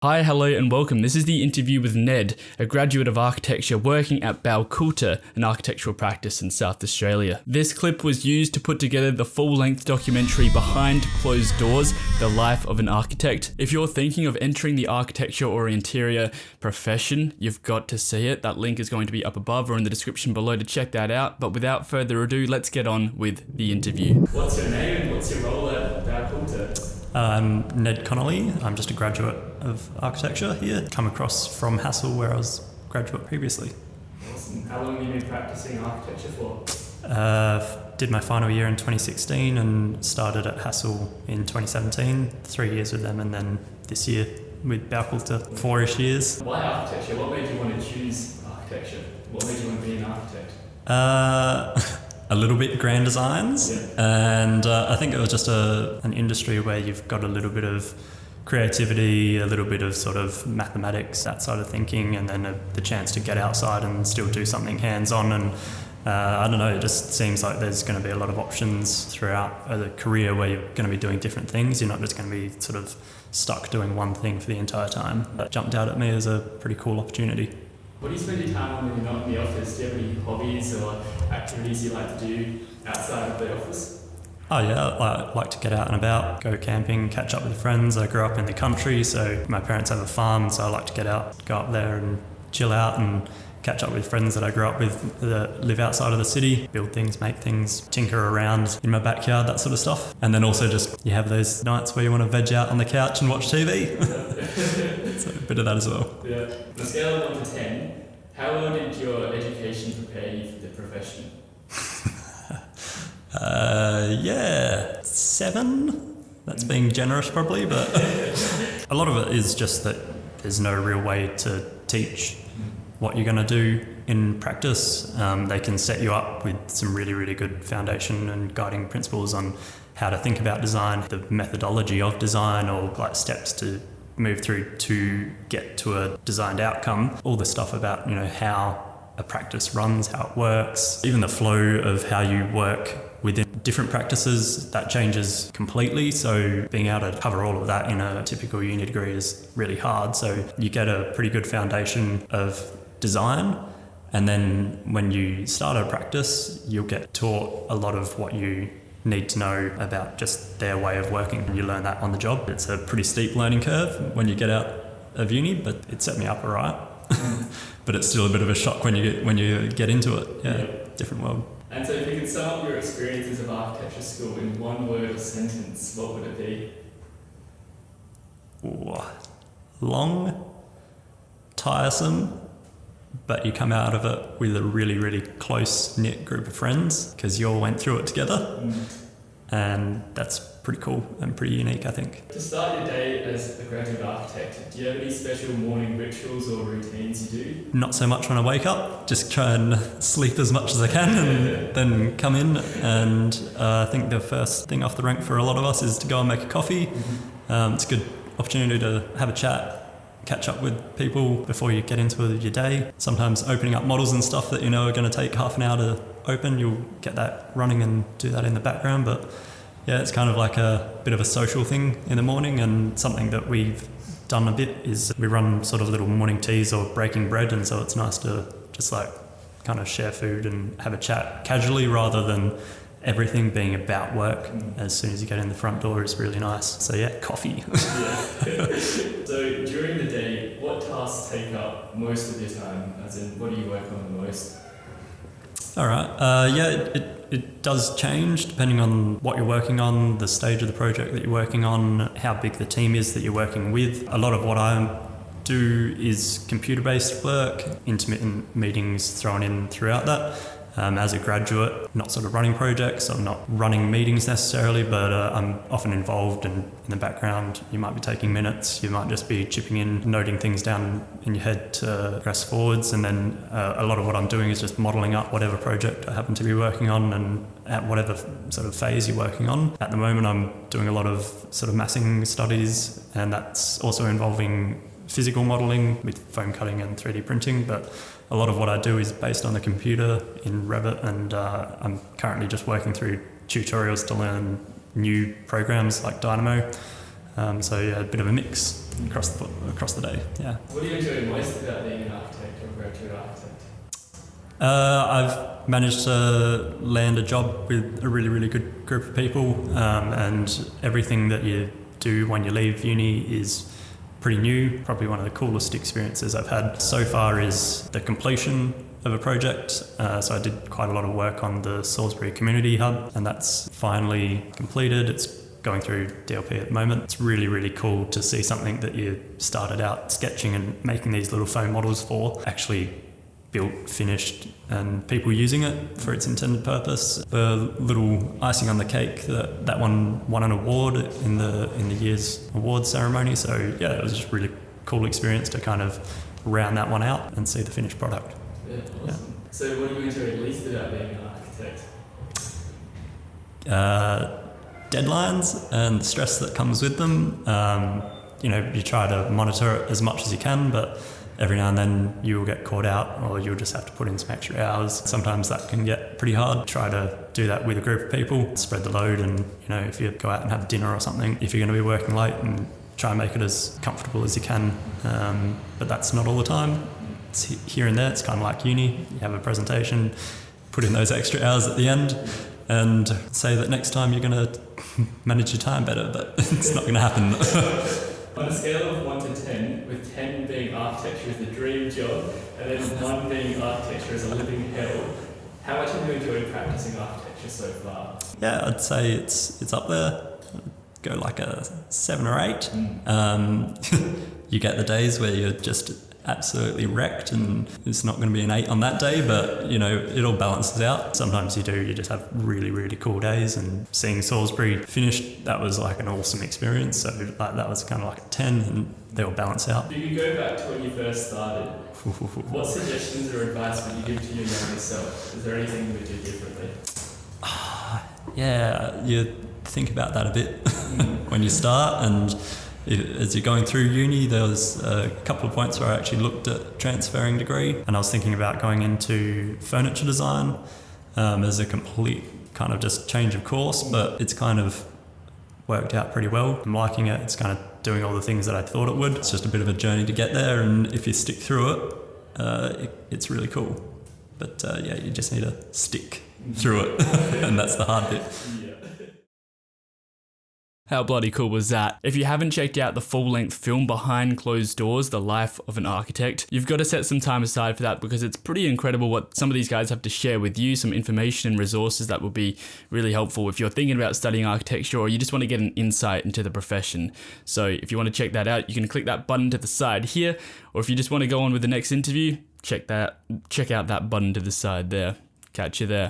Hi, hello and welcome. This is the interview with Ned, a graduate of architecture working at Baukultur, an architectural practice in South Australia. This clip was used to put together the full-length documentary Behind Closed Doors, The Life of an Architect. If you're thinking of entering the architecture or interior profession, you've got to see it. That link is going to be up above or in the description below to check that out. But without further ado, let's get on with the interview. What's your name and what's your role at Baukultur? I'm Ned Connolly. I'm just a graduate of architecture here. Come across from Hassel where I was a graduate previously. Awesome. How long have you been practicing architecture for? Did my final year in 2016 and started at Hassel in 2017. 3 years with them, and then this year with Baukultur, 4-ish years. Why architecture? What made you want to choose architecture? What made you want to be an architect? A little bit grand designs, and I think it was just an industry where you've got a little bit of creativity, a little bit of sort of mathematics, that side of thinking, and then the chance to get outside and still do something hands-on. And I don't know, it just seems like there's going to be a lot of options throughout the career where you're going to be doing different things. You're not just going to be sort of stuck doing one thing for the entire time. That jumped out at me as a pretty cool opportunity. What do you spend your time on when you're not in the office? Do you have any hobbies or activities you like to do outside of the office? Oh yeah, I like to get out and about, go camping, catch up with friends. I grew up in the country, so my parents have a farm, so I like to get out, go up there and chill out and catch up with friends that I grew up with that live outside of the city, build things, make things, tinker around in my backyard, that sort of stuff. And then also just you have those nights where you want to veg out on the couch and watch TV. So a bit of that as well. Yeah. On a scale of 1 to 10, how well did your education prepare you for the profession? 7. That's being generous probably, but a lot of it is just that there's no real way to teach what you're going to do in practice. They can set you up with some really, really good foundation and guiding principles on how to think about design, the methodology of design, or like steps to move through to get to a designed outcome. All the stuff about, how a practice runs, how it works, even the flow of how you work within different practices, that changes completely. So being able to cover all of that in a typical uni degree is really hard. So you get a pretty good foundation of design, and then when you start a practice, you'll get taught a lot of what you need to know about just their way of working, and you learn that on the job. It's a pretty steep learning curve when you get out of uni, but it set me up all right. But it's still a bit of a shock when you get into it. Yeah, different world. And so if you could sum up your experiences of architecture school in one word or sentence, what would it be? Long, tiresome, but you come out of it with a really, really close-knit group of friends because you all went through it together. And that's pretty cool and pretty unique, I think. To start your day as a graduate architect, do you have any special morning rituals or routines you do? Not so much when I wake up, just try and sleep as much as I can and then come in. And I think the first thing off the rank for a lot of us is to go and make a coffee. It's a good opportunity to have a chat, catch up with people before you get into your day. Sometimes opening up models and stuff that are going to take half an hour to open, you'll get that running and do that in the background. But yeah, it's kind of like a bit of a social thing in the morning, and something that we've done a bit is we run sort of little morning teas or breaking bread, and so it's nice to just like kind of share food and have a chat casually rather than everything being about work. As soon as you get in the front door is really nice. So yeah, coffee. So during the day, what tasks take up most of your time? As in, what do you work on the most? All right. It does change depending on what you're working on, the stage of the project that you're working on, how big the team is that you're working with. A lot of what I do is computer-based work, intermittent meetings thrown in throughout that. As a graduate, not sort of running projects, I'm not running meetings necessarily, but I'm often involved in the background. You might be taking minutes, you might just be chipping in, noting things down in your head to progress forwards, and then a lot of what I'm doing is just modelling up whatever project I happen to be working on and at whatever sort of phase you're working on. At the moment I'm doing a lot of sort of massing studies, and that's also involving physical modelling with foam cutting and 3D printing, but a lot of what I do is based on the computer in Revit, and I'm currently just working through tutorials to learn new programs like Dynamo. So yeah, a bit of a mix across the day. Yeah. What do you enjoy most about being an architect or a graduate architect? I've managed to land a job with a really, really good group of people, and everything that you do when you leave uni is pretty new. Probably one of the coolest experiences I've had so far is the completion of a project. So I did quite a lot of work on the Salisbury Community Hub, and that's finally completed. It's going through DLP at the moment. It's really, really cool to see something that you started out sketching and making these little foam models for actually built, finished, and people using it for its intended purpose. The little icing on the cake, that one won an award in the year's awards ceremony. So yeah, it was just a really cool experience to kind of round that one out and see the finished product. Yeah, awesome. Yeah. So what do you enjoy least about being an architect? Deadlines and the stress that comes with them. You try to monitor it as much as you can, but every now and then you will get caught out, or you'll just have to put in some extra hours. Sometimes that can get pretty hard. Try to do that with a group of people, spread the load, and if you go out and have dinner or something, if you're going to be working late, and try and make it as comfortable as you can. But that's not all the time. It's here and there. It's kind of like uni. You have a presentation, put in those extra hours at the end, and say that next time you're going to manage your time better, but it's not going to happen. On a scale of 1 to 10, with 10 being architecture is the dream job, and then 1 being architecture is a living hell, how much have you enjoyed practicing architecture so far? Yeah, I'd say it's up there. Go like a 7 or 8. You get the days where you're just absolutely wrecked, and it's not going to be an 8 on that day, but it all balances out. Sometimes you just have really, really cool days, and seeing Salisbury finished, that was like an awesome experience. So that was kind of like a 10, and they all balance out. If you go back to when you first started, what suggestions or advice would you give to your younger self? Is there anything you would do differently? Yeah, you think about that a bit when you start, and as you're going through uni, there was a couple of points where I actually looked at transferring degree, and I was thinking about going into furniture design as a complete kind of just change of course, but it's kind of worked out pretty well. I'm liking it. It's kind of doing all the things that I thought it would. It's just a bit of a journey to get there, and if you stick through it, it's really cool. But you just need to stick through it, and that's the hard bit. How bloody cool was that? If you haven't checked out the full-length film Behind Closed Doors, The Life of an Architect, you've got to set some time aside for that, because it's pretty incredible what some of these guys have to share with you, some information and resources that will be really helpful if you're thinking about studying architecture or you just want to get an insight into the profession. So if you want to check that out, you can click that button to the side here, or if you just want to go on with the next interview, check out that button to the side there. Catch you there.